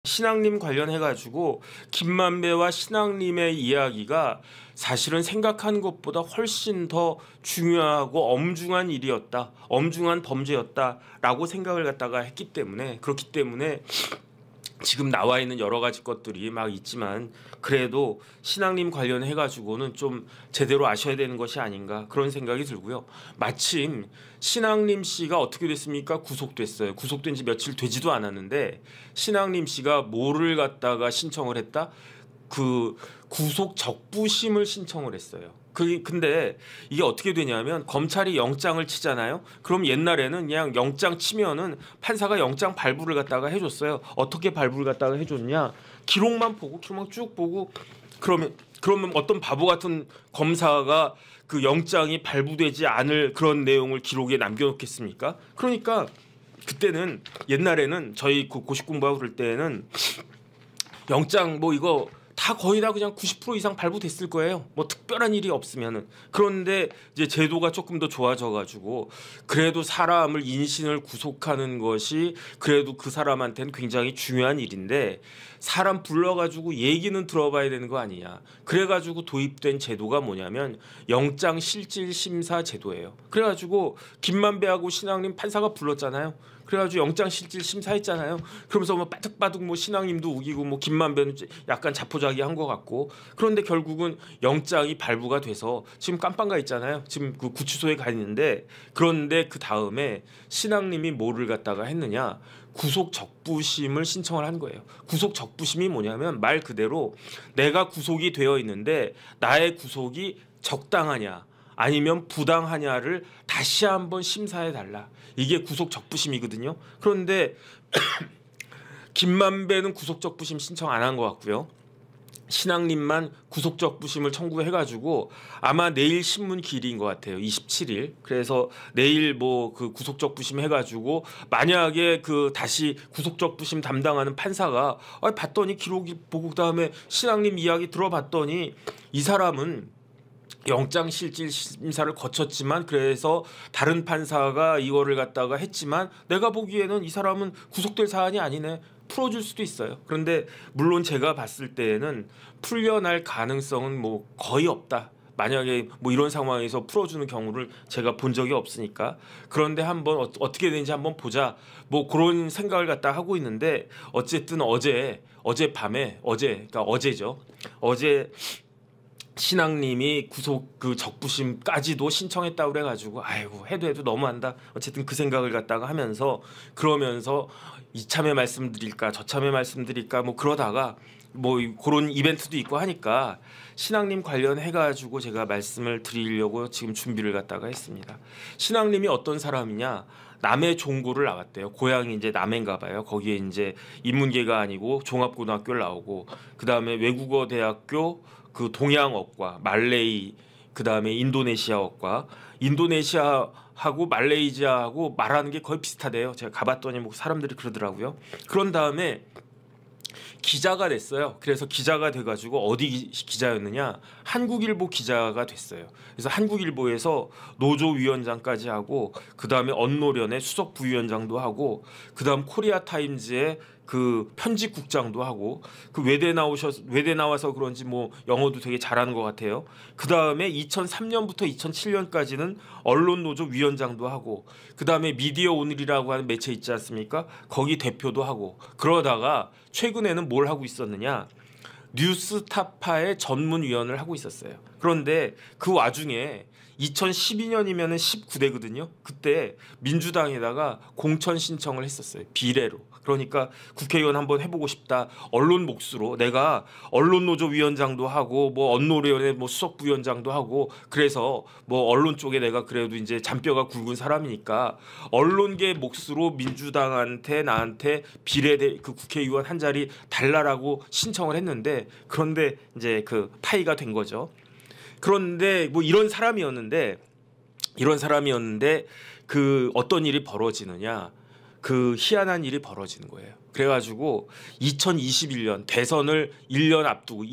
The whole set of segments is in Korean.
신앙님 관련해가지고 김만배와 신앙님의 이야기가 사실은 생각한 것보다 훨씬 더 중요하고 엄중한 일이었다, 엄중한 범죄였다라고 생각을 갖다가 했기 때문에, 그렇기 때문에 지금 나와 있는 여러 가지 것들이 막 있지만 그래도 신앙님 관련해가지고는 좀 제대로 아셔야 되는 것이 아닌가 그런 생각이 들고요. 마침 신앙님 씨가 어떻게 됐습니까? 구속됐어요. 구속된 지 며칠 되지도 않았는데 신앙님 씨가 뭐를 갖다가 신청을 했다? 그 구속 적부심을 신청을 했어요. 근데 이게 어떻게 되냐면 검찰이 영장을 치잖아요. 그럼 옛날에는 그냥 영장 치면은 판사가 영장 발부를 갖다가 해줬어요. 어떻게 발부를 갖다가 해줬냐? 기록만 쭉 보고 그러면 어떤 바보 같은 검사가 그 영장이 발부되지 않을 그런 내용을 기록에 남겨놓겠습니까? 그러니까 그때는 옛날에는 저희 고시 공부하고 그럴 때는 영장 뭐 이거 다 거의 다 그냥 90% 이상 발부됐을 거예요. 뭐 특별한 일이 없으면은. 그런데 이제 제도가 조금 더 좋아져가지고 그래도 사람을 인신을 구속하는 것이 그래도 그 사람한테는 굉장히 중요한 일인데 사람 불러가지고 얘기는 들어봐야 되는 거 아니냐. 그래가지고 도입된 제도가 뭐냐면 영장실질심사 제도예요. 그래가지고 김만배하고 신앙님 판사가 불렀잖아요. 그래가지고 영장실질 심사했잖아요. 그러면서 뭐 빠득빠득 뭐 신앙님도 우기고 뭐 김만배는 약간 자포자기한 것 같고 그런데 결국은 영장이 발부가 돼서 지금 깜빵가 있잖아요. 지금 그 구치소에 가 있는데 그런데 그 다음에 신앙님이 뭐를 갖다가 했느냐? 구속 적부심을 신청을 한 거예요. 구속 적부심이 뭐냐면 말 그대로 내가 구속이 되어 있는데 나의 구속이 적당하냐? 아니면 부당하냐를 다시 한번 심사해 달라. 이게 구속 적부심이거든요. 그런데 김만배는 구속 적부심 신청 안 한 것 같고요. 신앙님만 구속 적부심을 청구해가지고 아마 내일 신문 기일인 것 같아요. 27일. 그래서 내일 뭐 그 구속 적부심 해가지고 만약에 그 다시 구속 적부심 담당하는 판사가 봤더니 기록이 보고 그다음에 신앙님 이야기 들어봤더니 이 사람은 영장실질심사를 거쳤지만 그래서 다른 판사가 이거를 갖다가 했지만 내가 보기에는 이 사람은 구속될 사안이 아니네. 풀어줄 수도 있어요. 그런데 물론 제가 봤을 때에는 풀려날 가능성은 뭐 거의 없다. 만약에 뭐 이런 상황에서 풀어주는 경우를 제가 본 적이 없으니까 그런데 한번 어떻게 되는지 한번 보자 뭐 그런 생각을 갖다 하고 있는데 어쨌든 어젯밤에 그러니까 어제죠. 어제 신앙님이 구속 그 적부심까지도 신청했다고 그래가지고 아이고 해도 너무한다. 어쨌든 그 생각을 갖다가 하면서 그러면서 이참에 말씀드릴까 저참에 말씀드릴까 뭐 그러다가 뭐 그런 이벤트도 있고 하니까 신앙님 관련해가지고 제가 말씀을 드리려고 지금 준비를 갖다가 했습니다. 신앙님이 어떤 사람이냐? 남해 종고를 나왔대요. 고향이 이제 남해인가 봐요. 거기에 이제 인문계가 아니고 종합고등학교를 나오고 그 다음에 외국어 대학교 그 동양어과 말레이 그 다음에 인도네시아어과 인도네시아하고 말레이시아하고 말하는 게 거의 비슷하대요. 제가 가봤더니 뭐 사람들이 그러더라고요. 그런 다음에 기자가 됐어요. 그래서 기자가 돼가지고 어디 기자였느냐? 한국일보 기자가 됐어요. 그래서 한국일보에서 노조위원장까지 하고 그 다음에 언노련의 수석 부위원장도 하고 그 다음 코리아타임즈의 그 편집국장도 하고 그 외대 나와서 그런지 뭐 영어도 되게 잘하는 것 같아요. 그 다음에 2003년부터 2007년까지는 언론노조 위원장도 하고 그 다음에 미디어 오늘이라고 하는 매체 있지 않습니까? 거기 대표도 하고 그러다가 최근에는 뭘 하고 있었느냐? 뉴스타파의 전문위원을 하고 있었어요. 그런데 그 와중에 2012년이면 19대거든요. 그때 민주당에다가 공천 신청을 했었어요. 비례로. 그러니까 국회의원 한번 해보고 싶다. 언론 몫으로 내가 언론노조위원장도 하고 뭐 언노련의 뭐 수석부위원장도 하고 그래서 뭐 언론 쪽에 내가 그래도 이제 잔뼈가 굵은 사람이니까 언론계 몫으로 민주당한테 나한테 그 국회의원 한 자리 달라라고 신청을 했는데 그런데 이제 그 파이가 된 거죠. 그런데 뭐 이런 사람이었는데 그 어떤 일이 벌어지느냐? 그 희한한 일이 벌어지는 거예요. 그래가지고 2021년 대선을 1년 앞두고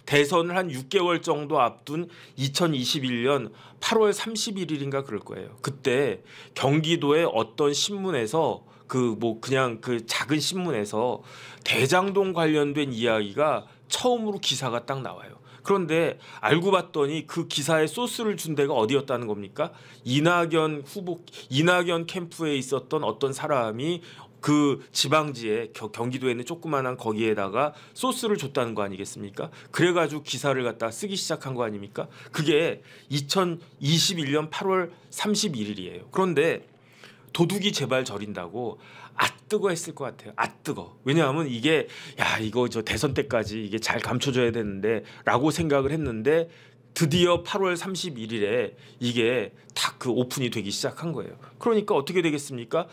대선을 한 6개월 정도 앞둔 2021년 8월 31일인가 그럴 거예요. 그때 경기도의 어떤 신문에서 그냥 그 작은 신문에서 대장동 관련된 이야기가 처음으로 기사가 딱 나와요. 그런데 알고 봤더니 그 기사에 소스를 준 데가 어디였다는 겁니까? 이낙연 캠프에 있었던 어떤 사람이 그 지방지에 경기도에 있는 조그만한 거기에다가 소스를 줬다는 거 아니겠습니까? 그래가지고 기사를 갖다 쓰기 시작한 거 아닙니까? 그게 2021년 8월 31일이에요. 그런데 도둑이 제발 저린다고 뜨거 했을 것 같아요. 뜨거. 왜냐하면 이게 이거 저 대선 때까지 이게 잘 감춰져야 되는데 라고 생각을 했는데 드디어 8월 31일에 이게 딱 그 오픈이 되기 시작한 거예요. 그러니까 어떻게 되겠습니까?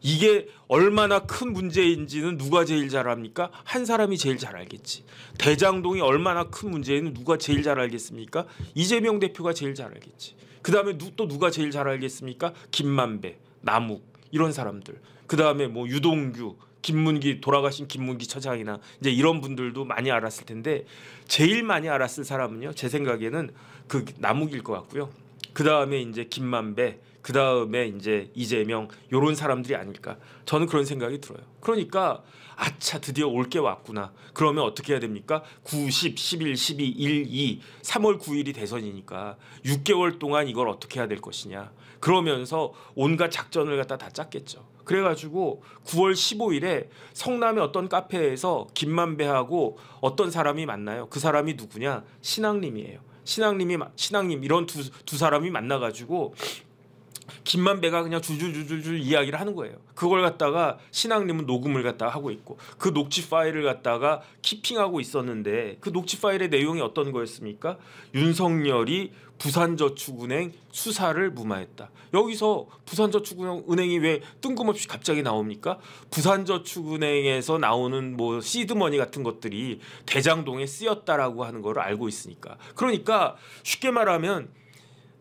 이게 얼마나 큰 문제인지는 누가 제일 잘 압니까? 한 사람이 제일 잘 알겠지. 대장동이 얼마나 큰 문제인지는 누가 제일 잘 알겠습니까? 이재명 대표가 제일 잘 알겠지. 그다음에 또 누가 제일 잘 알겠습니까? 김만배, 남욱 이런 사람들. 그다음에 뭐 유동규, 돌아가신 김문기 처장이나 이제 이런 분들도 많이 알았을 텐데 제일 많이 알았을 사람은요. 제 생각에는 그 남욱일 것 같고요. 그다음에 이제 김만배, 그다음에 이제 이재명 요런 사람들이 아닐까. 저는 그런 생각이 들어요. 그러니까 아차 드디어 올 게 왔구나. 그러면 어떻게 해야 됩니까? 9, 10, 11, 12, 1, 2, 3월 9일이 대선이니까 6개월 동안 이걸 어떻게 해야 될 것이냐. 그러면서 온갖 작전을 갖다 다 짰겠죠. 그래가지고 9월 15일에 성남의 어떤 카페에서 김만배하고 어떤 사람이 만나요. 그 사람이 누구냐? 신앙님이에요. 신앙님 이런 두 사람이 만나가지고 김만배가 그냥 줄줄줄줄 이야기를 하는 거예요. 그걸 갖다가 신앙님은 녹음을 갖다가 하고 있고 그 녹취 파일을 갖다가 키핑하고 있었는데 그 녹취 파일의 내용이 어떤 거였습니까? 윤석열이 부산저축은행 수사를 무마했다. 여기서 부산저축은행이 왜 뜬금없이 갑자기 나옵니까? 부산저축은행에서 나오는 뭐 시드머니 같은 것들이 대장동에 쓰였다라고 하는 걸 알고 있으니까. 그러니까 쉽게 말하면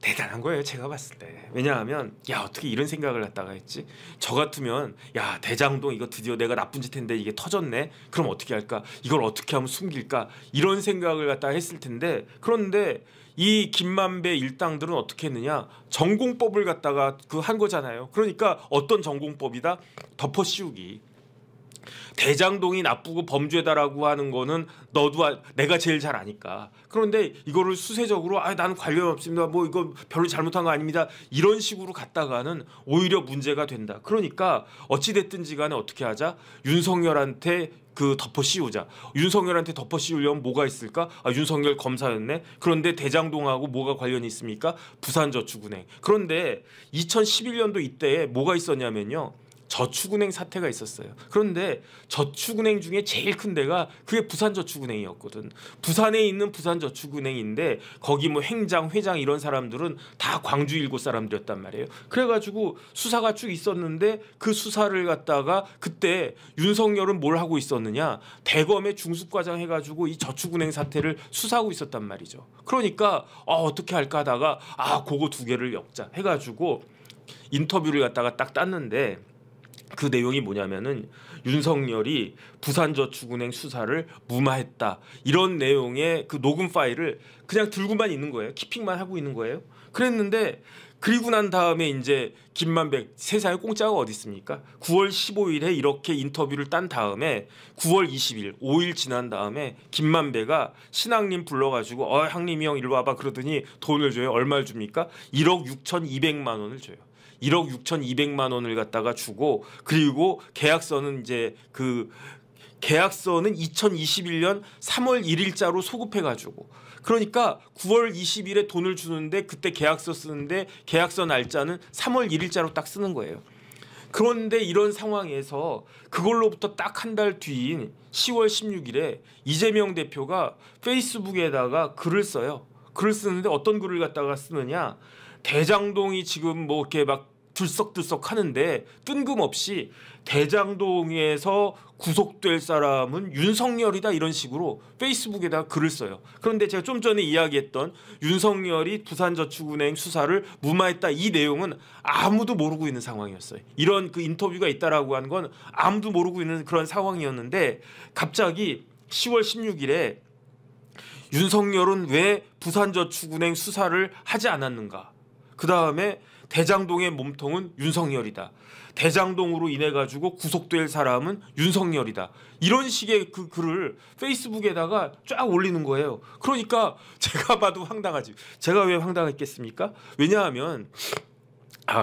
대단한 거예요. 제가 봤을 때. 왜냐하면 어떻게 이런 생각을 갖다가 했지? 저 같으면 대장동 이거 드디어 내가 나쁜 짓 했는데 이게 터졌네. 그럼 어떻게 할까? 이걸 어떻게 하면 숨길까? 이런 생각을 갖다가 했을 텐데 그런데 이 김만배 일당들은 어떻게 했느냐? 전공법을 갖다가 한 거잖아요. 그러니까 어떤 전공법이다? 덮어씌우기. 대장동이 나쁘고 범죄다라고 하는 거는 내가 제일 잘 아니까. 그런데 이거를 수세적으로 나는 관련 없습니다. 뭐 이거 별로 잘못한 거 아닙니다. 이런 식으로 갔다가는 오히려 문제가 된다. 그러니까 어찌 됐든지 간에 어떻게 하자? 윤석열한테 덮어 씌우자. 윤석열한테 덮어 씌우려면 뭐가 있을까? 윤석열 검사였네. 그런데 대장동하고 뭐가 관련이 있습니까? 부산저축은행. 그런데 2011년도 이때에 뭐가 있었냐면요. 저축은행 사태가 있었어요. 그런데 저축은행 중에 제일 큰 데가 그게 부산저축은행이었거든. 부산에 있는 부산저축은행인데 거기 뭐 행장, 회장 이런 사람들은 다 광주 일고 사람들이었단 말이에요. 그래가지고 수사가 쭉 있었는데 그 수사를 갖다가 그때 윤석열은 뭘 하고 있었느냐? 대검의 중수과장 해가지고 이 저축은행 사태를 수사하고 있었단 말이죠. 그러니까 어떻게 할까 하다가 그거 두 개를 엮자 해가지고 인터뷰를 갖다가 딱 땄는데 그 내용이 뭐냐면은 윤석열이 부산저축은행 수사를 무마했다. 이런 내용의 그 녹음 파일을 그냥 들고만 있는 거예요. 키핑만 하고 있는 거예요. 그랬는데 그리고 난 다음에 이제 김만배 세상에 공짜가 어디 있습니까? 9월 15일에 이렇게 인터뷰를 딴 다음에 9월 20일 5일 지난 다음에 김만배가 신앙님 불러가지고 형님이 형 일로 와봐 그러더니 돈을 줘요. 얼마를 줍니까? 1억 6,200만 원을 줘요. 1억 6,200만 원을 갖다가 주고 그리고 계약서는 2021년 3월 1일자로 소급해가지고 그러니까 9월 20일에 돈을 주는데 그때 계약서 쓰는데 계약서 날짜는 3월 1일자로 딱 쓰는 거예요. 그런데 이런 상황에서 그걸로부터 딱 한 달 뒤인 10월 16일에 이재명 대표가 페이스북에다가 글을 써요. 글을 쓰는데 어떤 글을 갖다가 쓰느냐? 대장동이 지금 뭐 이렇게 막 들썩들썩 하는데 뜬금없이 대장동에서 구속될 사람은 윤석열이다 이런 식으로 페이스북에다 글을 써요. 그런데 제가 좀 전에 이야기했던 윤석열이 부산저축은행 수사를 무마했다 이 내용은 아무도 모르고 있는 상황이었어요. 이런 그 인터뷰가 있다라고 하는 건 아무도 모르고 있는 그런 상황이었는데 갑자기 10월 16일에 윤석열은 왜 부산저축은행 수사를 하지 않았는가? 그 다음에 대장동의 몸통은 윤석열이다. 대장동으로 인해 가지고 구속될 사람은 윤석열이다. 이런 식의 그 글을 페이스북에다가 쫙 올리는 거예요. 그러니까 제가 봐도 황당하지. 제가 왜 황당했겠습니까? 왜냐하면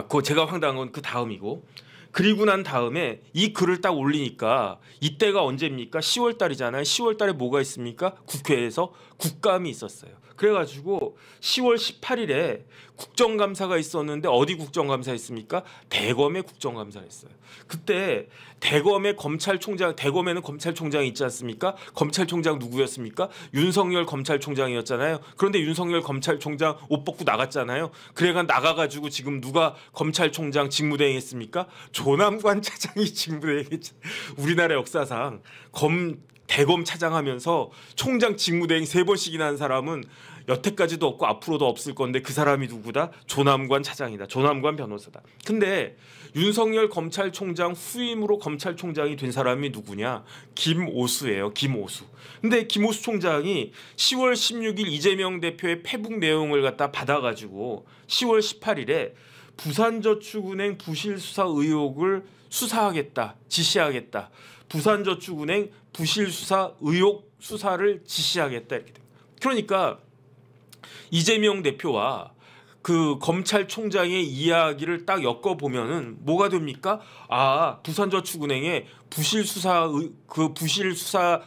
그 제가 황당한 건 그 다음이고, 그리고 난 다음에 이 글을 딱 올리니까 이때가 언제입니까? 10월 달이잖아요. 10월 달에 뭐가 있습니까? 국회에서 국감이 있었어요. 그래가지고 10월 18일에 국정감사가 있었는데 어디 국정감사했습니까? 대검의 국정감사를 했어요. 그때 대검의 검찰총장, 대검에는 검찰총장이 있지 않습니까? 검찰총장 누구였습니까? 윤석열 검찰총장이었잖아요. 그런데 윤석열 검찰총장 옷 벗고 나갔잖아요. 그래가 나가가지고 지금 누가 검찰총장 직무대행했습니까? 조남관 차장이 직무대행했죠. 우리나라 역사상 대검 차장하면서 총장 직무대행 3번씩이나 한 사람은 여태까지도 없고 앞으로도 없을 건데 그 사람이 누구다? 조남관 차장이다. 조남관 변호사다. 근데 윤석열 검찰총장 후임으로 검찰총장이 된 사람이 누구냐? 김오수예요. 김오수. 근데 김오수 총장이 10월 16일 이재명 대표의 페북 내용을 갖다 받아가지고 10월 18일에 부산저축은행 부실 수사 의혹을 수사하겠다, 지시하겠다. 부산저축은행 부실 수사 의혹 수사를 지시하겠다 이렇게 됩니다. 그러니까 이재명 대표와 그 검찰총장의 이야기를 딱 엮어 보면은 뭐가 됩니까? 부산저축은행에 부실 수사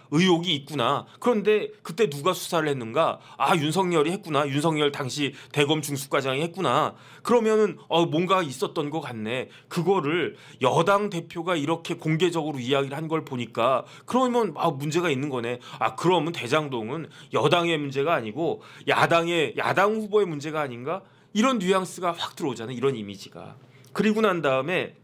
의혹이 있구나. 그런데 그때 누가 수사를 했는가? 윤석열이 했구나. 윤석열 당시 대검 중수과장이 했구나. 그러면은 뭔가 있었던 것 같네. 그거를 여당 대표가 이렇게 공개적으로 이야기를 한 걸 보니까 그러면 문제가 있는 거네. 그러면 대장동은 여당의 문제가 아니고 야당 후보의 문제가 아닌가? 이런 뉘앙스가 확 들어오잖아요. 이런 이미지가. 그리고 난 다음에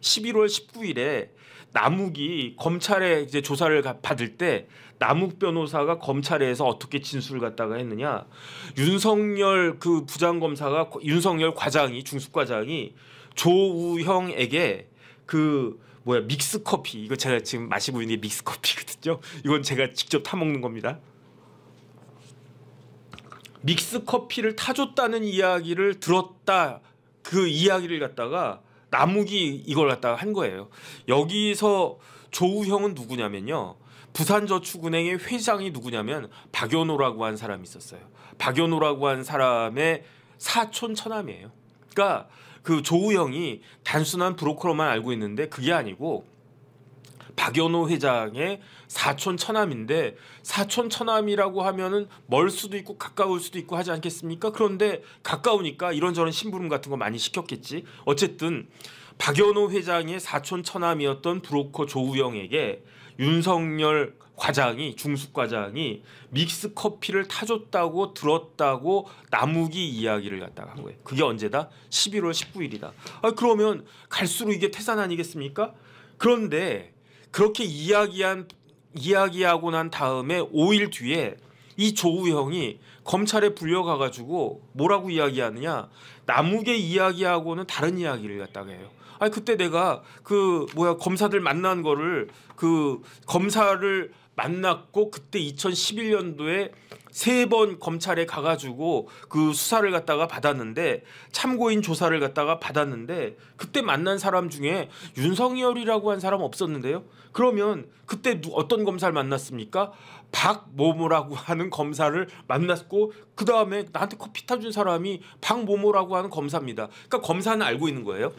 11월 19일에 남욱이 검찰에 이제 조사를 받을 때 남욱 변호사가 검찰에서 어떻게 진술을 갖다가 했느냐? 윤석열 그 부장검사가 윤석열 과장이 중수과장이 조우형에게 믹스 커피, 이거 제가 지금 마시고 있는 게 믹스 커피거든요. 이건 제가 직접 타 먹는 겁니다. 믹스 커피를 타줬다는 이야기를 들었다. 그 이야기를 갖다가 남욱이 이걸 갖다가 한 거예요. 여기서 조우형은 누구냐면요. 부산저축은행의 회장이 누구냐면 박연호라고 한 사람이 있었어요. 박연호라고 한 사람의 사촌 처남이에요. 그러니까 그 조우형이 단순한 브로커로만 알고 있는데 그게 아니고 박연호 회장의 사촌 처남인데, 사촌 처남이라고 하면은 멀 수도 있고 가까울 수도 있고 하지 않겠습니까? 그런데 가까우니까 이런저런 심부름 같은 거 많이 시켰겠지. 어쨌든 박연호 회장의 사촌 처남이었던 브로커 조우영에게 윤석열 과장이, 중수과장이 믹스 커피를 타줬다고 들었다고 남욱이 이야기를 갖다가 한 거예요. 그게 언제다? 11월 19일이다. 그러면 갈수록 이게 태산 아니겠습니까? 그런데 그렇게 이야기하고 난 다음에 5일 뒤에 이 조우형이 검찰에 불려가가지고 뭐라고 이야기하느냐? 남욱의 이야기하고는 다른 이야기를 갖다가 해요. 그때 내가 검사들 만난 거를 검사를 만났고 그때 2011년도에 3번 검찰에 가가지고 그 수사를 갖다가 받았는데, 참고인 조사를 갖다가 받았는데 그때 만난 사람 중에 윤석열이라고 한 사람 없었는데요. 그러면 그때 어떤 검사를 만났습니까? 박모모라고 하는 검사를 만났고 그 다음에 나한테 커피 타준 사람이 박모모라고 하는 검사입니다. 그러니까 검사는 알고 있는 거예요.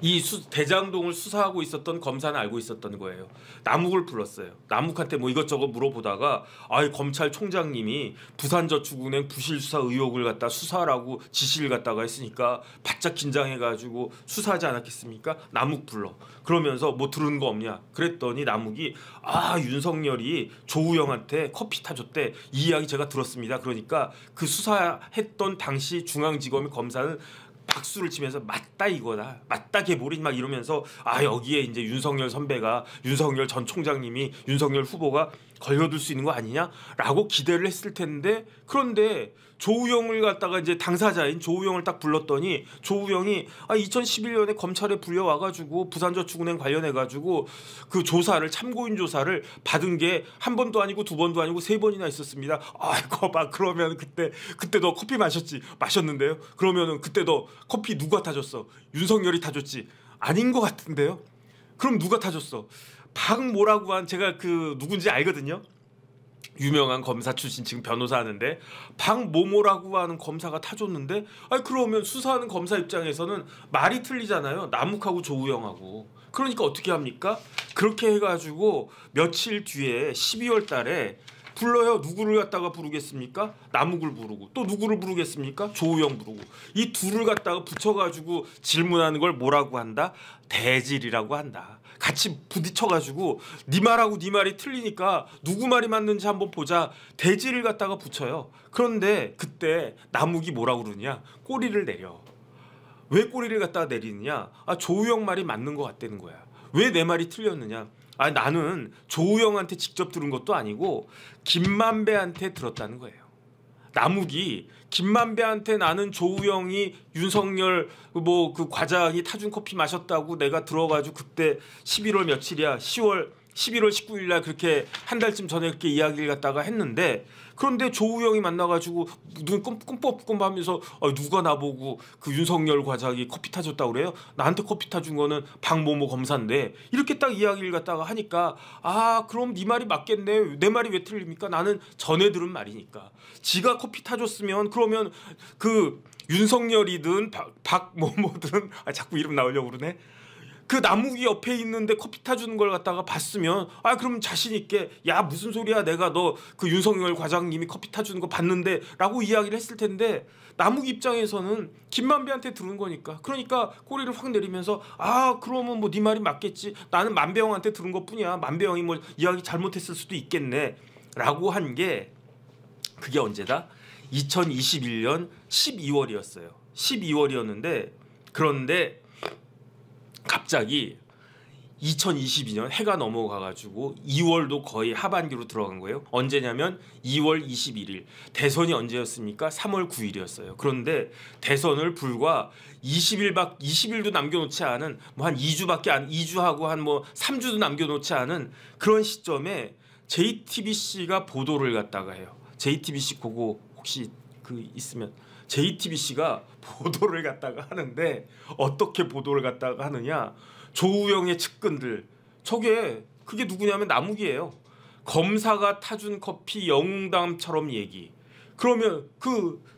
이 대장동을 수사하고 있었던 검사는 알고 있었던 거예요. 남욱을 불렀어요. 남욱한테 이것저것 물어보다가 검찰총장님이 부산저축은행 부실수사 의혹을 갖다 수사하라고 지시를 갖다가 했으니까 바짝 긴장해가지고 수사하지 않았겠습니까? 남욱 불러. 그러면서 들은 거 없냐? 그랬더니 남욱이 윤석열이 조우영한테 커피 타줬대. 이 이야기 제가 들었습니다. 그러니까 그 수사했던 당시 중앙지검의 검사는 박수를 치면서 맞다 이거다, 맞다 개보리 막 이러면서 여기에 이제 윤석열 선배가, 윤석열 전 총장님이, 윤석열 후보가 걸려들 수 있는 거 아니냐라고 기대를 했을 텐데, 그런데 조우영을 갖다가 이제 당사자인 조우영을 딱 불렀더니 조우영이 2011년에 검찰에 불려와가지고 부산저축은행 관련해가지고 그 조사를 참고인 조사를 받은 게 한 번도 아니고 두 번도 아니고 세 번이나 있었습니다. 아이고 막 그러면 그때 너 커피 마셨는데요. 그러면은 그때 너 커피 누가 타줬어? 윤석열이 타줬지? 아닌 것 같은데요. 그럼 누가 타줬어? 박모라고 한 제가 그 누군지 알거든요. 유명한 검사 출신 지금 변호사 하는데 박모모라고 하는 검사가 타줬는데 그러면 수사하는 검사 입장에서는 말이 틀리잖아요. 남욱하고 조우영하고. 그러니까 어떻게 합니까? 그렇게 해가지고 며칠 뒤에 12월 달에 불러요. 누구를 갖다가 부르겠습니까? 남욱을 부르고 또 누구를 부르겠습니까? 조우영 부르고 이 둘을 갖다가 붙여가지고 질문하는 걸 뭐라고 한다? 대질이라고 한다. 같이 부딪혀가지고 네 말하고 네 말이 틀리니까 누구 말이 맞는지 한번 보자. 대질을 갖다가 붙여요. 그런데 그때 남욱이 뭐라고 그러냐? 꼬리를 내려. 왜 꼬리를 갖다가 내리느냐? 조우영 말이 맞는 것 같다는 거야. 왜 내 말이 틀렸느냐? 나는 조우영한테 직접 들은 것도 아니고 김만배한테 들었다는 거예요. 남욱이 김만배한테 나는 조우영이 윤석열 뭐 그 과장이 타준 커피 마셨다고 내가 들어가지고 그때 11월 며칠이야 11월 19일 날 그렇게 한 달쯤 전에 그렇게 이야기를 갖다가 했는데 그런데 조우영이 만나가지고 눈 끔뻑끔뻑 하면서 누가 나보고 그 윤석열 과장이 커피 타줬다고 그래요? 나한테 커피 타준 거는 박모모 검사인데 이렇게 딱 이야기를 갖다가 하니까 그럼 네 말이 맞겠네. 내 말이 왜 틀립니까? 나는 전에 들은 말이니까. 지가 커피 타줬으면 그러면 그 윤석열이든 박모모든 자꾸 이름 나오려고 그러네. 그 남욱이 옆에 있는데 커피 타주는 걸 갖다가 봤으면 그럼 자신 있게 야 무슨 소리야 내가 너 그 윤석열 과장님이 커피 타주는 거 봤는데 라고 이야기를 했을 텐데 남욱 입장에서는 김만배한테 들은 거니까 그러니까 꼬리를 확 내리면서 그러면 뭐 네 말이 맞겠지. 나는 만배형한테 들은 것뿐이야. 만배형이 뭐 이야기 잘못했을 수도 있겠네 라고 한 게 그게 언제다? 2021년 12월이었어요. 12월이었는데 그런데 갑자기 2022년 해가 넘어가가지고 2월도 거의 하반기로 들어간 거예요. 언제냐면 2월 21일. 대선이 언제였습니까? 3월 9일이었어요. 그런데 대선을 불과 20일도 남겨놓지 않은 뭐 한 2주하고 한 뭐 3주도 남겨놓지 않은 그런 시점에 JTBC가 보도를 갖다가 해요. JTBC 그거 혹시 그 있으면 JTBC가 보도를 갖다가 하는데 어떻게 보도를 갖다가 하느냐? 조우영의 측근들 그게 누구냐면 남욱이에요. 검사가 타준 커피 영웅담처럼 얘기. 그러면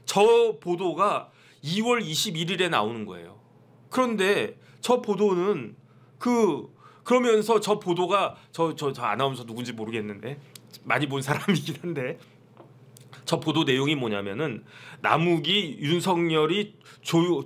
저 보도가 2월 21일에 나오는 거예요. 그런데 저 보도는 그러면서 저 보도가 저 아나운서 누군지 모르겠는데 많이 본 사람이긴 한데 저 보도 내용이 뭐냐면은 남욱이 윤석열이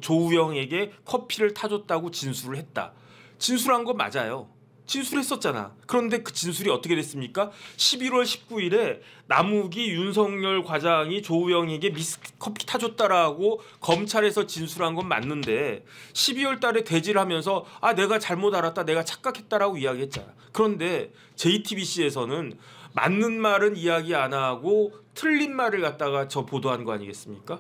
조우영에게 커피를 타줬다고 진술을 했다. 진술한 거 맞아요. 진술했었잖아. 그런데 그 진술이 어떻게 됐습니까? 11월 19일에 남욱이 윤석열 과장이 조우영에게 커피 타줬다라고 검찰에서 진술한 건 맞는데 12월 달에 대질하면서 내가 잘못 알았다. 내가 착각했다라고 이야기했잖아. 그런데 JTBC에서는 맞는 말은 이야기 안 하고 틀린 말을 갖다가 저 보도한 거 아니겠습니까?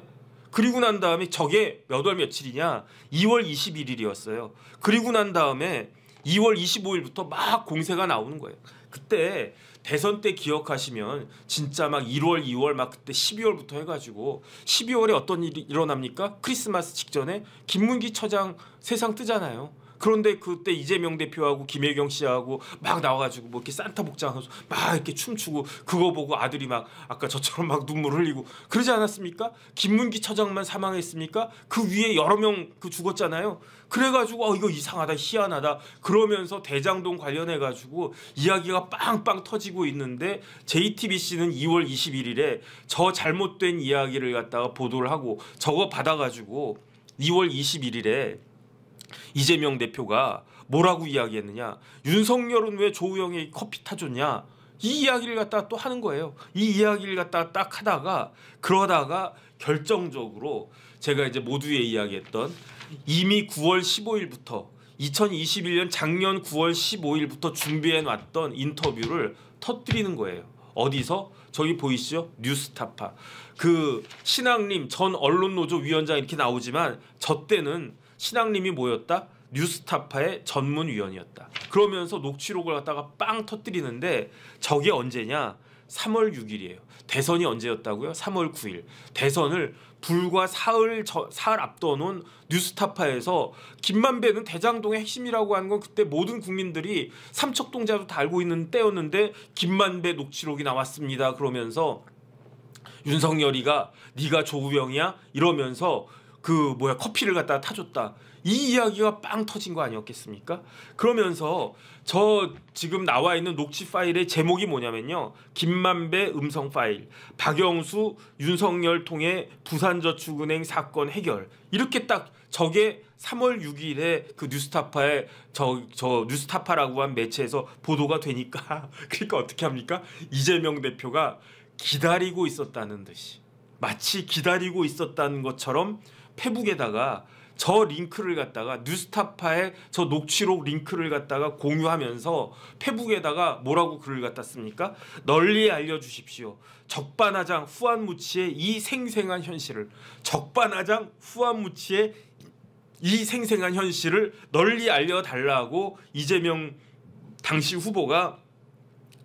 그리고 난 다음에 저게 몇 월 며칠이냐? 2월 21일이었어요. 그리고 난 다음에 2월 25일부터 막 공세가 나오는 거예요. 그때 대선 때 기억하시면 진짜 막 1월, 2월 막 그때 12월부터 해가지고 12월에 어떤 일이 일어납니까? 크리스마스 직전에 김문기 처장 세상 뜨잖아요. 그런데 그때 이재명 대표하고 김혜경 씨하고 막 나와가지고 뭐 이렇게 산타 복장하면서 막 이렇게 춤추고 그거 보고 아들이 막 아까 저처럼 막 눈물 흘리고 그러지 않았습니까? 김문기 처장만 사망했습니까? 그 위에 여러 명 죽었잖아요. 그래가지고 이거 이상하다 희한하다 그러면서 대장동 관련해가지고 이야기가 빵빵 터지고 있는데 JTBC는 2월 21일에 저 잘못된 이야기를 갖다가 보도를 하고 저거 받아가지고 2월 21일에 이재명 대표가 뭐라고 이야기했느냐? 윤석열은 왜 조우영에게 커피 타줬냐? 이 이야기를 갖다가 또 하는 거예요. 이 이야기를 갖다가 딱 하다가 그러다가 결정적으로 제가 이제 모두에 이야기했던 이미 9월 15일부터 2021년 작년 9월 15일부터 준비해 놨던 인터뷰를 터뜨리는 거예요. 어디서? 저기 보이시죠? 뉴스타파. 그 신앙림 전 언론노조 위원장 이렇게 나오지만 저 때는 신앙림이 뭐였다? 뉴스타파의 전문위원이었다. 그러면서 녹취록을 갖다가 빵 터뜨리는데 저게 언제냐? 3월 6일이에요. 대선이 언제였다고요? 3월 9일. 대선을 불과 사흘 앞둬놓은 뉴스타파에서 김만배는 대장동의 핵심이라고 하는 건 그때 모든 국민들이 삼척동자도 다 알고 있는 때였는데 김만배 녹취록이 나왔습니다. 그러면서 윤석열이가 네가 조우병이야? 이러면서 커피를 갖다가 타줬다. 이 이야기가 빵 터진 거 아니었겠습니까? 그러면서 저 지금 나와 있는 녹취 파일의 제목이 뭐냐면요. 김만배 음성 파일, 박영수, 윤석열 통해 부산저축은행 사건 해결. 이렇게 딱 저게 3월 6일에 그 뉴스타파에 저 뉴스타파라고 한 매체에서 보도가 되니까 그러니까 어떻게 합니까? 이재명 대표가 기다리고 있었다는 듯이 마치 기다리고 있었다는 것처럼 페북에다가 저 링크를 갖다가 뉴스타파의 저 녹취록 링크를 갖다가 공유하면서 페북에다가 뭐라고 글을 갖다 씁니까? 널리 알려주십시오. 적반하장 후안무치의 이 생생한 현실을 적반하장 후안무치의 이 생생한 현실을 널리 알려달라고 이재명 당시 후보가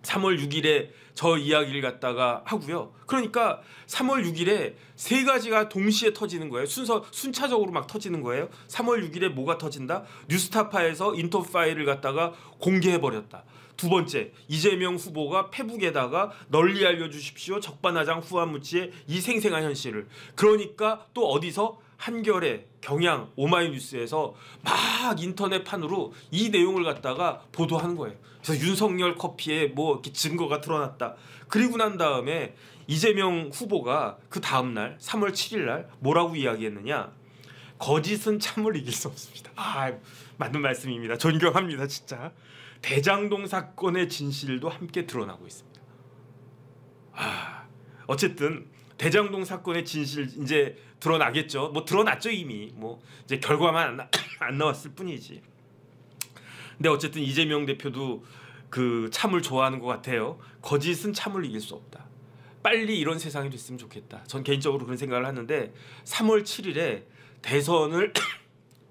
3월 6일에 저 이야기를 갖다가 하고요. 그러니까 3월 6일에 세 가지가 동시에 터지는 거예요. 순차적으로 막 터지는 거예요. 3월 6일에 뭐가 터진다? 뉴스타파에서 인터 파일을 갖다가 공개해버렸다. 두 번째, 이재명 후보가 페북에다가 널리 알려주십시오. 적반하장 후안무치의 이 생생한 현실을. 그러니까 또 어디서? 한겨레, 경향, 오마이뉴스에서 막 인터넷판으로 이 내용을 갖다가 보도하는 거예요. 그래서 윤석열 커피에 뭐 이렇게 증거가 드러났다. 그리고 난 다음에 이재명 후보가 그 다음 날 3월 7일 날 뭐라고 이야기했느냐? 거짓은 참을 이길 수 없습니다. 맞는 말씀입니다. 존경합니다, 진짜. 대장동 사건의 진실도 함께 드러나고 있습니다. 어쨌든 대장동 사건의 진실 이제 드러나겠죠. 뭐 드러났죠 이미. 뭐 이제 결과만 안 나왔을 뿐이지. 근데 어쨌든 이재명 대표도 그 참을 좋아하는 것 같아요. 거짓은 참을 이길 수 없다. 빨리 이런 세상이 됐으면 좋겠다. 전 개인적으로 그런 생각을 하는데 3월 7일에 대선을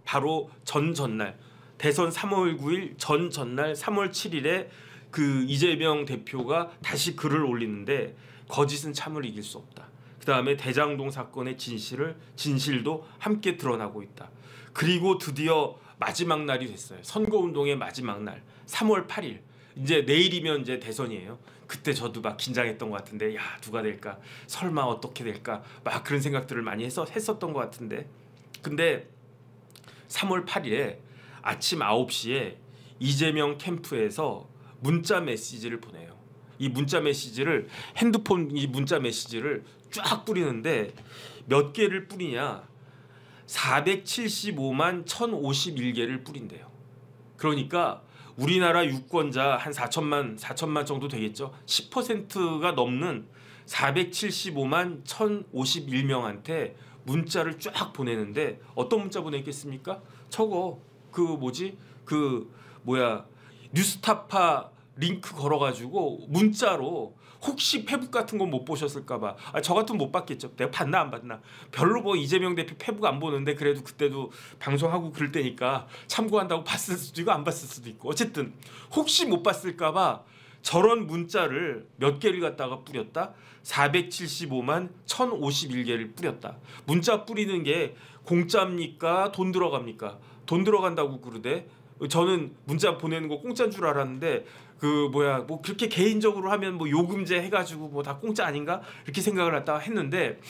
바로 전날 대선 3월 9일 전날 3월 7일에 그 이재명 대표가 다시 글을 올리는데 거짓은 참을 이길 수 없다. 그 다음에 대장동 사건의 진실도 함께 드러나고 있다. 그리고 드디어 마지막 날이 됐어요. 선거운동의 마지막 날 3월 8일. 이제 내일이면 이제 대선이에요. 그때 저도 막 긴장했던 것 같은데 야 누가 될까? 설마 어떻게 될까? 막 그런 생각들을 많이 했었던 것 같은데 근데 3월 8일에 아침 9시에 이재명 캠프에서 문자 메시지를 보내요. 이 문자 메시지를 핸드폰 이 문자 메시지를 쫙 뿌리는데 몇 개를 뿌리냐? 475만 1051개를 뿌린대요. 그러니까 우리나라 유권자 한 4천만 정도 되겠죠. 10%가 넘는 475만 1051명한테 문자를 쫙 보내는데 어떤 문자 보냈겠습니까? 저거 뉴스타파 링크 걸어가지고 문자로 혹시 페북 같은 건 못 보셨을까봐 저 같으면 못 봤겠죠. 내가 봤나 안 봤나 별로 뭐 이재명 대표 페북 안 보는데 그래도 그때도 방송하고 그럴 때니까 참고한다고 봤을 수도 있고 안 봤을 수도 있고 어쨌든 혹시 못 봤을까봐 저런 문자를 몇 개를 갖다가 뿌렸다. 475만 1051개를 뿌렸다. 문자 뿌리는 게 공짜입니까? 돈 들어갑니까? 돈 들어간다고 그러대. 저는 문자 보내는 거 공짜인 줄 알았는데 뭐 그렇게 개인적으로 하면 뭐 요금제 해가지고 뭐 다 공짜 아닌가 이렇게 생각을 했다가 했는데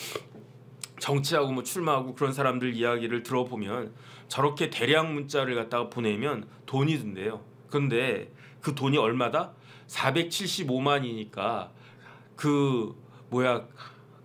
정치하고 뭐 출마하고 그런 사람들 이야기를 들어보면 저렇게 대량 문자를 갖다가 보내면 돈이 든대요. 그런데 그 돈이 얼마다? 475만이니까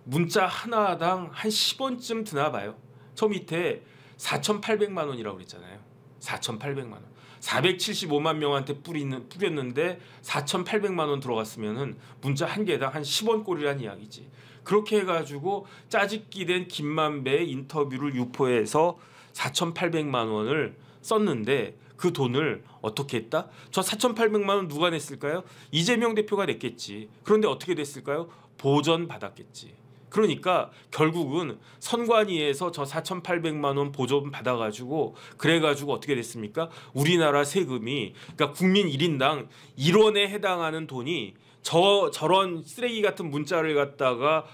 문자 하나당 한 10원쯤 드나 봐요. 저 밑에 4,800만 원이라고 그랬잖아요. 4,800만 원. 475만 명한테 뿌렸는데 4,800만 원 들어갔으면은 문자 한 개당 한 10원 꼴이란 이야기지. 그렇게 해가지고 짜집기 된 김만배의 인터뷰를 유포해서 4,800만 원을 썼는데 그 돈을 어떻게 했다? 저 4,800만 원 누가 냈을까요? 이재명 대표가 냈겠지. 그런데 어떻게 됐을까요? 보전 받았겠지. 그러니까 결국은 선관위에서 저 4,800만 원 보전 받아가지고 그래가지고 어떻게 됐습니까? 우리나라 세금이 그러니까 국민 1인당 1원에 해당하는 돈이 저런 쓰레기 같은 문자를 갖다가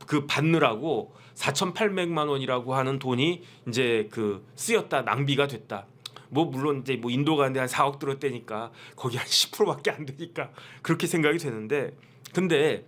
그 받느라고 4,800만 원이라고 하는 돈이 이제 그 쓰였다, 낭비가 됐다. 뭐 물론 이제 뭐 인도 가는데 한 4억 들었대니까 거기 한 10%밖에 안 되니까 그렇게 생각이 되는데, 근데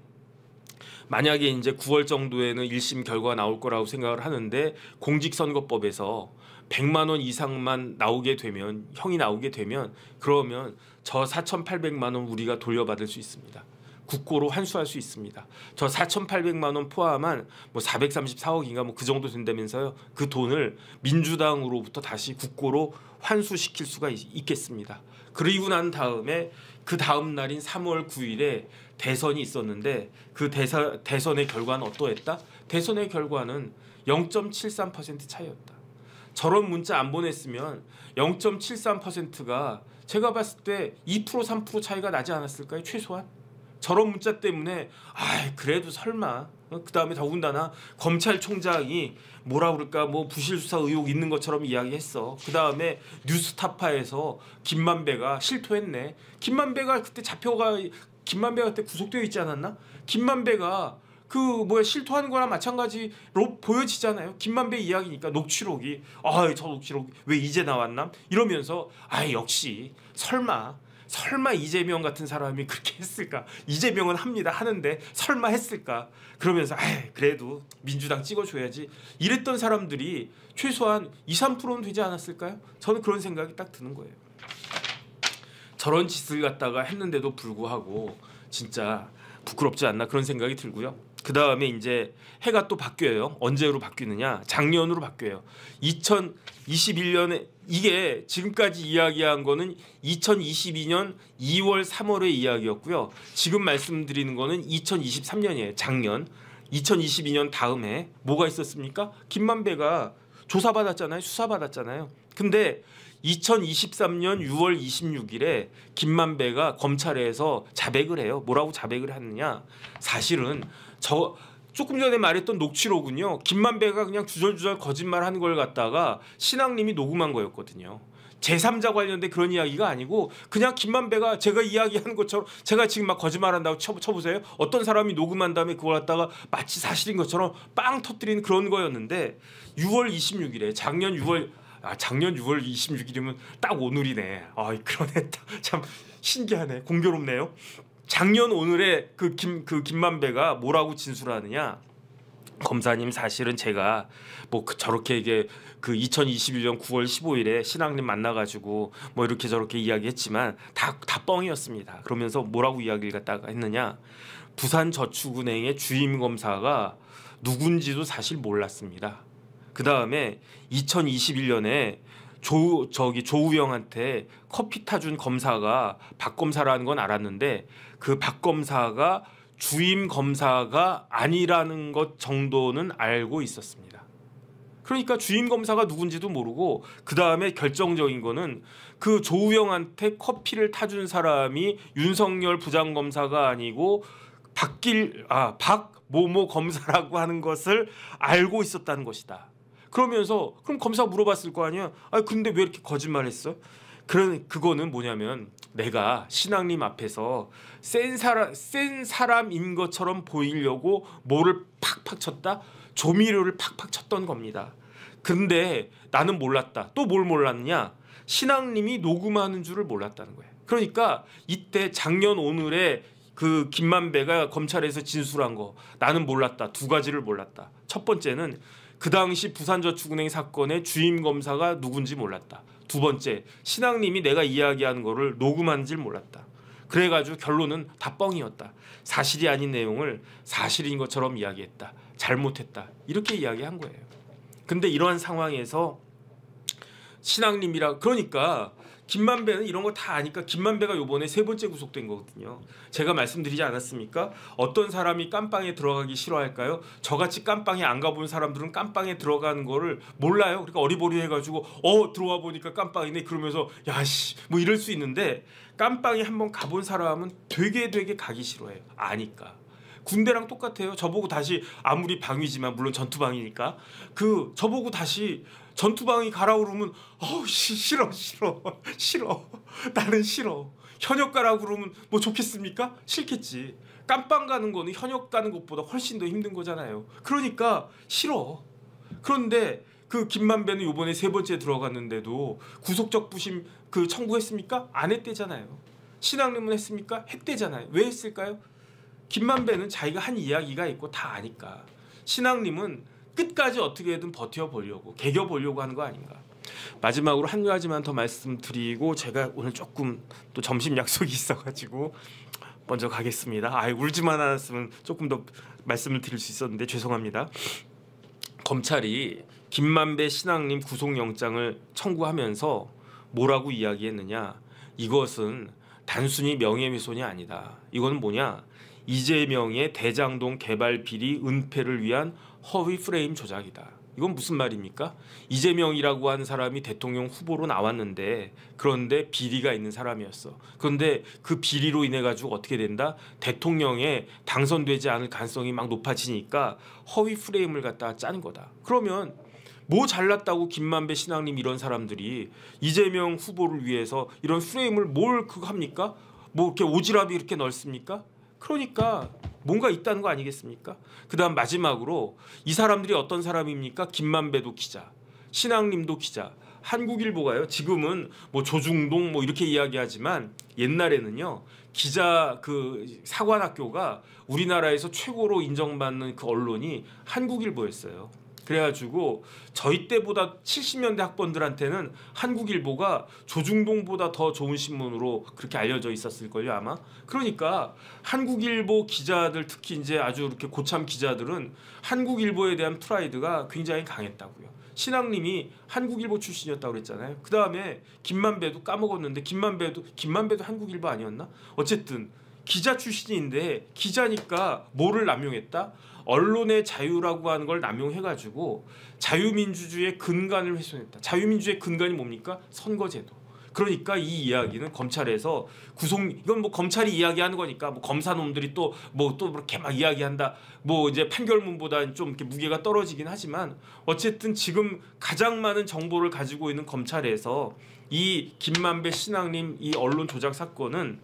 만약에 이제 9월 정도에는 1심 결과가 나올 거라고 생각을 하는데 공직선거법에서 100만 원 이상만 나오게 되면, 형이 나오게 되면, 그러면 저 4,800만 원 우리가 돌려받을 수 있습니다. 국고로 환수할 수 있습니다. 저 4,800만 원 포함한 뭐 434억인가 뭐 그 정도 된다면서요. 그 돈을 민주당으로부터 다시 국고로 환수시킬 수가 있겠습니다. 그리고 난 다음에 그 다음 날인 3월 9일에 대선이 있었는데 그 대선의 결과는 어떠했다? 대선의 결과는 0.73% 차이였다. 저런 문자 안 보냈으면 0.73%가 제가 봤을 때 2% 3% 차이가 나지 않았을까요? 최소한. 저런 문자 때문에 그래도 설마, 그 다음에 더군다나 검찰총장이 뭐라 그럴까, 뭐 부실 수사 의혹 있는 것처럼 이야기했어. 그 다음에 뉴스타파에서 김만배가 실토했네. 김만배가 그때 김만배가 그때 구속되어 있지 않았나? 김만배가 그 뭐야 실토하는 거랑 마찬가지로 보여지잖아요. 김만배 이야기니까 녹취록이 저 녹취록 왜 이제 나왔나? 이러면서 역시 설마 이재명 같은 사람이 그렇게 했을까? 이재명은 하는데 설마 했을까? 그러면서 그래도 민주당 찍어줘야지 이랬던 사람들이 최소한 2, 3%는 되지 않았을까요? 저는 그런 생각이 딱 드는 거예요. 저런 짓을 갖다가 했는데도 불구하고 진짜 부끄럽지 않나 그런 생각이 들고요. 그 다음에 이제 해가 또 바뀌어요. 언제로 바뀌느냐? 작년으로 바뀌어요. 2021년에, 이게 지금까지 이야기한 거는 2022년 2월 3월의 이야기였고요. 지금 말씀드리는 거는 2023년이에요. 작년. 2022년 다음에 뭐가 있었습니까? 김만배가 조사받았잖아요. 수사받았잖아요. 근데 2023년 6월 26일에 김만배가 검찰에서 자백을 해요. 뭐라고 자백을 하느냐? 사실은 조금 전에 말했던 녹취록은요, 김만배가 그냥 주절주절 거짓말하는 걸 갖다가 신앙님이 녹음한 거였거든요. 제3자 관련된 그런 이야기가 아니고 그냥 김만배가 제가 이야기하는 것처럼, 제가 지금 막 거짓말한다고 쳐보세요. 어떤 사람이 녹음한 다음에 그걸 갖다가 마치 사실인 것처럼 빵 터뜨리는 그런 거였는데 6월 26일에 작년 6월 26일이면 딱 오늘이네. 그러네. 참 신기하네. 공교롭네요. 작년 오늘에 그 김만배가 뭐라고 진술하느냐? 검사님, 사실은 제가 저렇게 이게 그 2021년 9월 15일에 신앙님 만나가지고 뭐 이렇게 저렇게 이야기했지만 다 뻥이었습니다. 그러면서 뭐라고 이야기를 갖다가 했느냐? 부산저축은행의 주임 검사가 누군지도 사실 몰랐습니다. 그 다음에 2021년에 조우영한테 커피 타준 검사가 박 검사라는 건 알았는데 그 박 검사가 주임 검사가 아니라는 것 정도는 알고 있었습니다. 그러니까 주임 검사가 누군지도 모르고, 그 다음에 결정적인 거는 그 조우영한테 커피를 타준 사람이 윤석열 부장검사가 아니고 박모모 검사라고 하는 것을 알고 있었다는 것이다. 그러면서 그럼 검사가 물어봤을 거 아니야. 근데 왜 이렇게 거짓말했어? 그거는 뭐냐면 내가 신앙님 앞에서 센 사람인 것처럼 보이려고 뭐를 팍팍 쳤다? 조미료를 팍팍 쳤던 겁니다. 근데 나는 몰랐다. 또 뭘 몰랐냐? 신앙님이 녹음하는 줄을 몰랐다는 거예요. 그러니까 이때 작년 오늘에 그 김만배가 검찰에서 진술한 거 나는 몰랐다. 두 가지를 몰랐다. 첫 번째는 그 당시 부산저축은행 사건의 주임 검사가 누군지 몰랐다. 두 번째, 신앙님이 내가 이야기하는 거를 녹음한 줄 몰랐다. 그래가지고 결론은 다 뻥이었다. 사실이 아닌 내용을 사실인 것처럼 이야기했다. 잘못했다. 이렇게 이야기한 거예요. 근데 이러한 상황에서 신앙님이라, 그러니까 김만배는 이런 거 다 아니까 김만배가 요번에 3번째 구속된 거거든요. 제가 말씀드리지 않았습니까? 어떤 사람이 깜빵에 들어가기 싫어할까요? 저같이 깜빵에 안 가본 사람들은 깜빵에 들어가는 거를 몰라요. 그러니까 어리버리해가지고 들어와 보니까 깜빵이네 그러면서 야씨 뭐 이럴 수 있는데, 깜빵에 한번 가본 사람은 되게 가기 싫어해요. 아니까. 군대랑 똑같아요. 저보고 다시, 아무리 방위지만 물론 전투방이니까, 저보고 다시 전투방이 가라 그러면 싫어 나는 싫어. 현역 가라 그러면 뭐 좋겠습니까? 싫겠지. 깜빵 가는 거는 현역 가는 것보다 훨씬 더 힘든 거잖아요. 그러니까 싫어. 그런데 김만배는 요번에 3번째 들어갔는데도 구속적 부심 청구했습니까? 안 했대잖아요. 신앙님은 했습니까? 했대잖아요. 왜 했을까요? 김만배는 자기가 한 이야기가 있고 다 아니까. 신앙님은 끝까지 어떻게든 버텨보려고, 개겨보려고 하는 거 아닌가. 마지막으로 한 가지만 더 말씀드리고 제가 오늘 조금 또 점심 약속이 있어가지고 먼저 가겠습니다. 울지만 않았으면 조금 더 말씀을 드릴 수 있었는데 죄송합니다. 검찰이 김만배 신앙님 구속영장을 청구하면서 뭐라고 이야기했느냐. 이것은 단순히 명예훼손이 아니다. 이거는 뭐냐. 이재명의 대장동 개발 비리 은폐를 위한 허위 프레임 조작이다. 이건 무슨 말입니까? 이재명이라고 하는 사람이 대통령 후보로 나왔는데, 그런데 비리가 있는 사람이었어. 그런데 그 비리로 인해 가지고 어떻게 된다? 대통령에 당선되지 않을 가능성이 막 높아지니까 허위 프레임을 갖다 짠 거다. 그러면 뭐 잘났다고 김만배 신앙님 이런 사람들이 이재명 후보를 위해서 이런 프레임을 뭘 합니까? 뭐 이렇게 오지랖이 이렇게 넓습니까? 그러니까 뭔가 있다는 거 아니겠습니까? 그다음 마지막으로 이 사람들이 어떤 사람입니까? 김만배도 기자, 신앙님도 기자, 한국일보가요. 지금은 뭐 조중동 뭐 이렇게 이야기하지만 옛날에는요. 기자 사관학교가 우리나라에서 최고로 인정받는 언론이 한국일보였어요. 그래가지고 저희 때보다 70년대 학번들한테는 한국일보가 조중동보다 더 좋은 신문으로 그렇게 알려져 있었을걸요 아마. 그러니까 한국일보 기자들, 특히 이제 아주 이렇게 고참 기자들은 한국일보에 대한 프라이드가 굉장히 강했다고요. 신앙님이 한국일보 출신이었다고 그랬잖아요. 그 다음에 김만배도 까먹었는데 김만배도 한국일보 아니었나? 어쨌든 기자 출신인데 기자니까 뭐를 남용했다? 언론의 자유라고 하는 걸 남용해가지고 자유민주주의의 근간을 훼손했다. 자유민주주의의 근간이 뭡니까? 선거제도. 그러니까 이 이야기는 검찰에서 이건 뭐 검찰이 이야기하는 거니까 뭐 검사놈들이 또 그렇게 막 이야기한다. 뭐 이제 판결문보다 좀 이렇게 무게가 떨어지긴 하지만 어쨌든 지금 가장 많은 정보를 가지고 있는 검찰에서 이 김만배 신앙님 이 언론 조작 사건은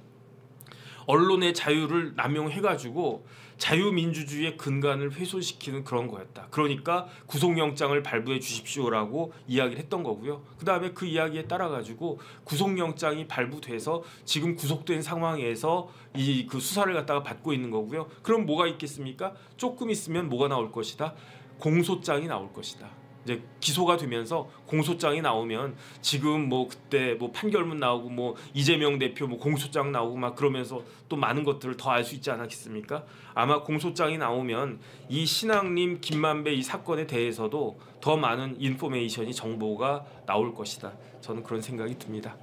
언론의 자유를 남용해가지고 자유민주주의의 근간을 훼손시키는 그런 거였다. 그러니까 구속영장을 발부해 주십시오라고 이야기를 했던 거고요. 그 다음에 그 이야기에 따라가지고 구속영장이 발부돼서 지금 구속된 상황에서 수사를 갖다가 받고 있는 거고요. 그럼 뭐가 있겠습니까? 조금 있으면 뭐가 나올 것이다? 공소장이 나올 것이다. 이제 기소가 되면서 공소장이 나오면 지금 뭐 그때 뭐 판결문 나오고 뭐 이재명 대표 뭐 공소장 나오고 막 그러면서 또 많은 것들을 더 알 수 있지 않았겠습니까? 아마 공소장이 나오면 이 신앙님 김만배 이 사건에 대해서도 더 많은 인포메이션이 정보가 나올 것이다. 저는 그런 생각이 듭니다.